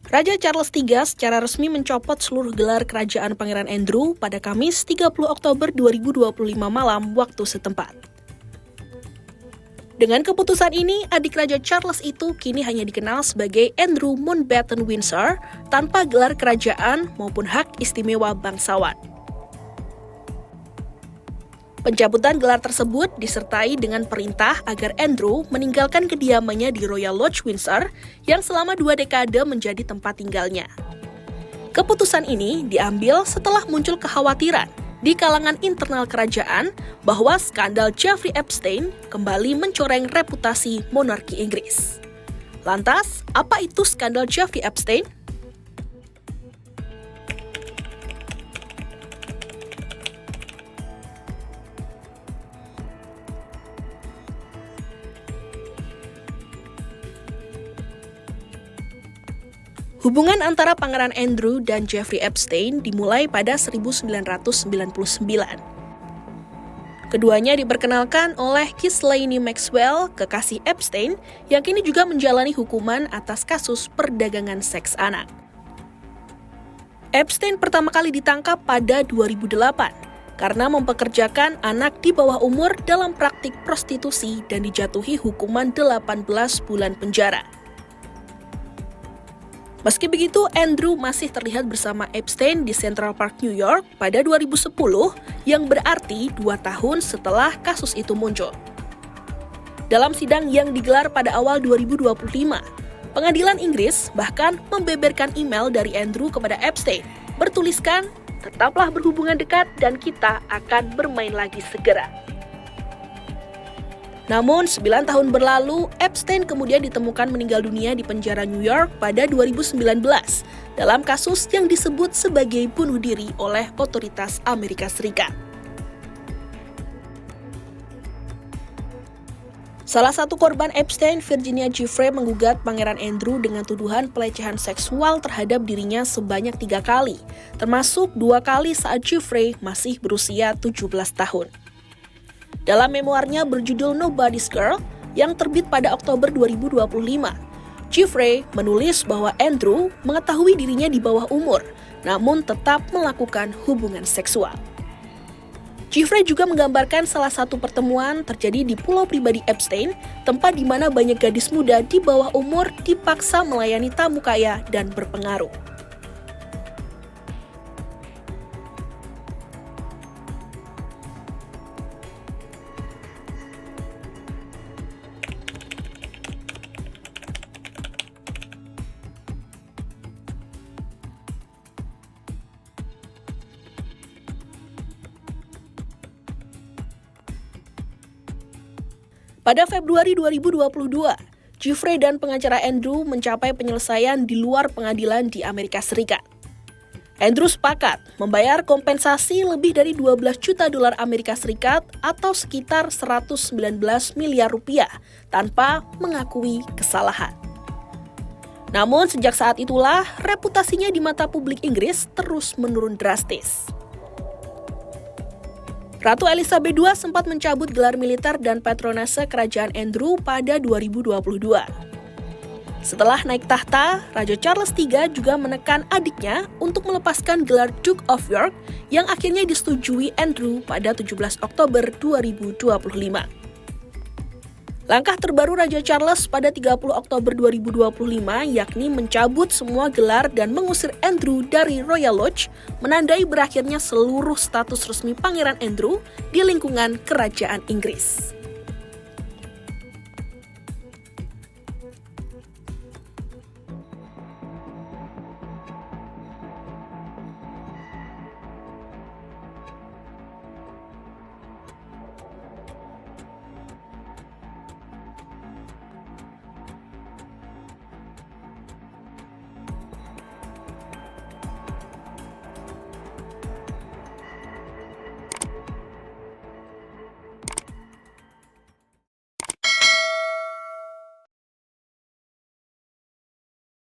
Raja Charles III secara resmi mencopot seluruh gelar kerajaan Pangeran Andrew pada Kamis 30 Oktober 2025 malam waktu setempat. Dengan keputusan ini, adik Raja Charles itu kini hanya dikenal sebagai Andrew Mountbatten Windsor tanpa gelar kerajaan maupun hak istimewa bangsawan. Pencabutan gelar tersebut disertai dengan perintah agar Andrew meninggalkan kediamannya di Royal Lodge Windsor yang selama 2 dekade menjadi tempat tinggalnya. Keputusan ini diambil setelah muncul kekhawatiran di kalangan internal kerajaan bahwa skandal Jeffrey Epstein kembali mencoreng reputasi monarki Inggris. Lantas, apa itu skandal Jeffrey Epstein? Hubungan antara Pangeran Andrew dan Jeffrey Epstein dimulai pada 1999. Keduanya diperkenalkan oleh Ghislaine Maxwell, kekasih Epstein, yang kini juga menjalani hukuman atas kasus perdagangan seks anak. Epstein pertama kali ditangkap pada 2008 karena mempekerjakan anak di bawah umur dalam praktik prostitusi dan dijatuhi hukuman 18 bulan penjara. Meski begitu, Andrew masih terlihat bersama Epstein di Central Park, New York pada 2010, yang berarti 2 tahun setelah kasus itu muncul. Dalam sidang yang digelar pada awal 2025, pengadilan Inggris bahkan membeberkan email dari Andrew kepada Epstein, bertuliskan, "Tetaplah berhubungan dekat dan kita akan bermain lagi segera." Namun, 9 tahun berlalu, Epstein kemudian ditemukan meninggal dunia di penjara New York pada 2019 dalam kasus yang disebut sebagai bunuh diri oleh otoritas Amerika Serikat. Salah satu korban Epstein, Virginia Giuffre, menggugat Pangeran Andrew dengan tuduhan pelecehan seksual terhadap dirinya sebanyak 3 kali, termasuk 2 kali saat Giuffre masih berusia 17 tahun. Dalam memoarnya berjudul Nobody's Girl yang terbit pada Oktober 2025, Giuffre menulis bahwa Andrew mengetahui dirinya di bawah umur, namun tetap melakukan hubungan seksual. Giuffre juga menggambarkan salah satu pertemuan terjadi di pulau pribadi Epstein, tempat di mana banyak gadis muda di bawah umur dipaksa melayani tamu kaya dan berpengaruh. Pada Februari 2022, Giuffre dan pengacara Andrew mencapai penyelesaian di luar pengadilan di Amerika Serikat. Andrew sepakat membayar kompensasi lebih dari 12 juta dolar Amerika Serikat atau sekitar 119 miliar rupiah tanpa mengakui kesalahan. Namun sejak saat itulah reputasinya di mata publik Inggris terus menurun drastis. Ratu Elizabeth II sempat mencabut gelar militer dan patronase kerajaan Andrew pada 2022. Setelah naik tahta, Raja Charles III juga menekan adiknya untuk melepaskan gelar Duke of York yang akhirnya disetujui Andrew pada 17 Oktober 2025. Langkah terbaru Raja Charles pada 30 Oktober 2025 yakni mencabut semua gelar dan mengusir Andrew dari Royal Lodge, menandai berakhirnya seluruh status resmi Pangeran Andrew di lingkungan kerajaan Inggris.